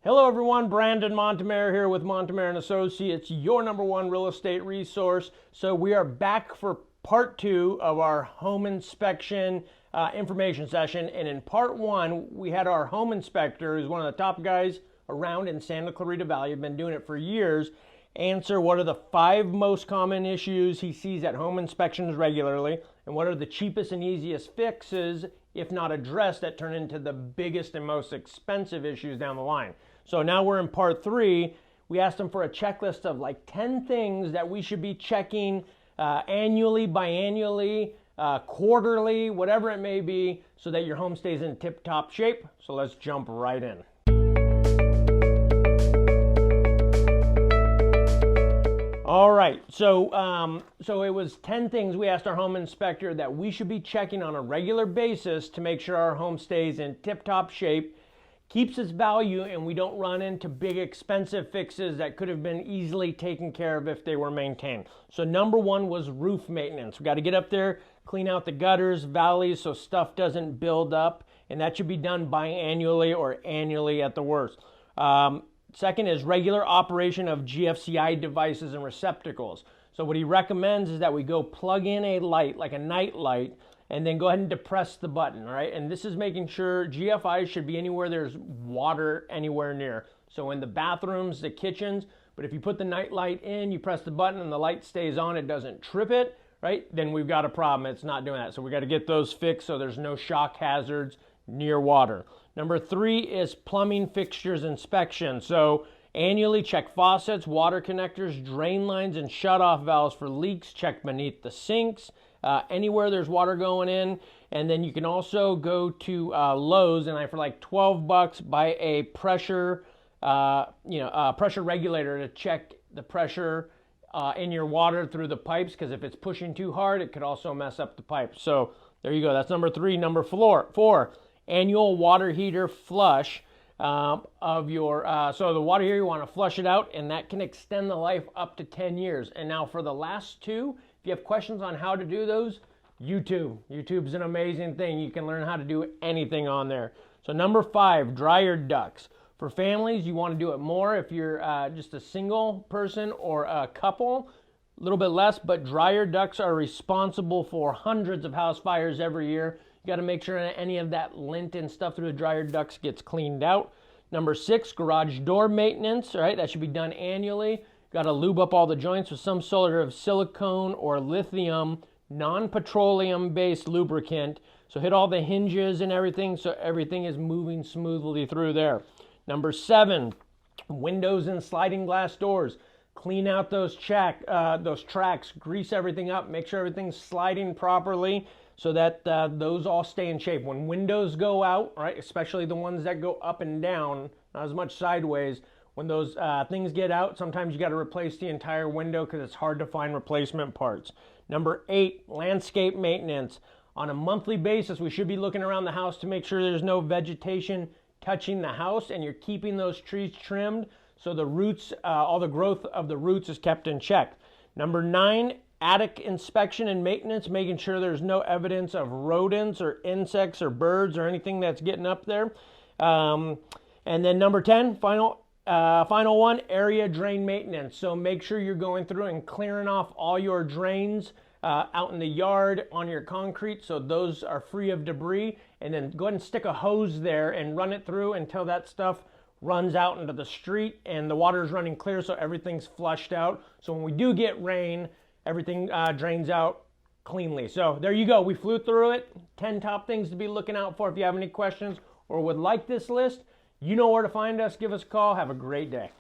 Hello everyone, Brandon Montemayor here with Montemayor Associates, your #1 real estate resource. So we are back for part 2 of our home inspection information session. And in part 1, we had our home inspector, who's one of the top guys around in Santa Clarita Valley, been doing it for years, answer what are the 5 most common issues he sees at home inspections regularly, and what are the cheapest and easiest fixes, if not addressed, that turn into the biggest and most expensive issues down the line. So now we're in part 3. We asked him for a checklist of like 10 things that we should be checking annually, biannually, quarterly, whatever it may be, so that your home stays in tip-top shape. So let's jump right in. All right, so it was 10 things we asked our home inspector that we should be checking on a regular basis to make sure our home stays in tip-top shape, keeps its value, and we don't run into big expensive fixes that could have been easily taken care of if they were maintained. So number 1 was roof maintenance. We got to get up there, clean out the gutters, valleys, so stuff doesn't build up, and that should be done biannually or annually at the worst. Second is regular operation of GFCI devices and receptacles. So what he recommends is that we go plug in a light, like a night light, and then go ahead and depress the button, right? And this is making sure GFIs should be anywhere there's water anywhere near. So in the bathrooms, the kitchens, but if you put the night light in, you press the button and the light stays on, it doesn't trip it, right? Then we've got a problem. It's not doing that. So we got to get those fixed so there's no shock hazards near water. Number 3 is plumbing fixtures inspection. So annually check faucets, water connectors, drain lines, and shutoff valves for leaks. Check beneath the sinks, anywhere there's water going in. And then you can also go to Lowe's, and for like $12 buy a pressure, pressure regulator to check the pressure in your water through the pipes, because if it's pushing too hard, it could also mess up the pipes. So there you go. That's number 3. Number 4, annual water heater flush of your, so the water heater, you want to flush it out, and that can extend the life up to 10 years. And now for the last 2, if you have questions on how to do those, YouTube's an amazing thing. You can learn how to do anything on there. So number 5, dryer ducts. For families, you want to do it more if you're just a single person or a couple, a little bit less, but dryer ducts are responsible for hundreds of house fires every year. You got to make sure any of that lint and stuff through the dryer ducts gets cleaned out. Number 6, garage door maintenance, right? That should be done annually. Got to lube up all the joints with some sort of silicone or lithium, non-petroleum based lubricant. So hit all the hinges and everything so everything is moving smoothly through there. Number 7, windows and sliding glass doors. Clean out those tracks, grease everything up, make sure everything's sliding properly, so that those all stay in shape. When windows go out, right, especially the ones that go up and down, not as much sideways, when those things get out, sometimes you got to replace the entire window because it's hard to find replacement parts. Number 8, landscape maintenance. On a monthly basis, we should be looking around the house to make sure there's no vegetation touching the house, and you're keeping those trees trimmed so the roots, all the growth of the roots is kept in check. Number 9, attic inspection and maintenance, making sure there's no evidence of rodents or insects or birds or anything that's getting up there. And then number 10, final one, area drain maintenance. So make sure you're going through and clearing off all your drains out in the yard, on your concrete, so those are free of debris. And then go ahead and stick a hose there and run it through until that stuff runs out into the street and the water is running clear, so everything's flushed out. So when we do get rain, everything drains out cleanly. So there you go. We flew through it. 10 top things to be looking out for. If you have any questions or would like this list, you know where to find us. Give us a call. Have a great day.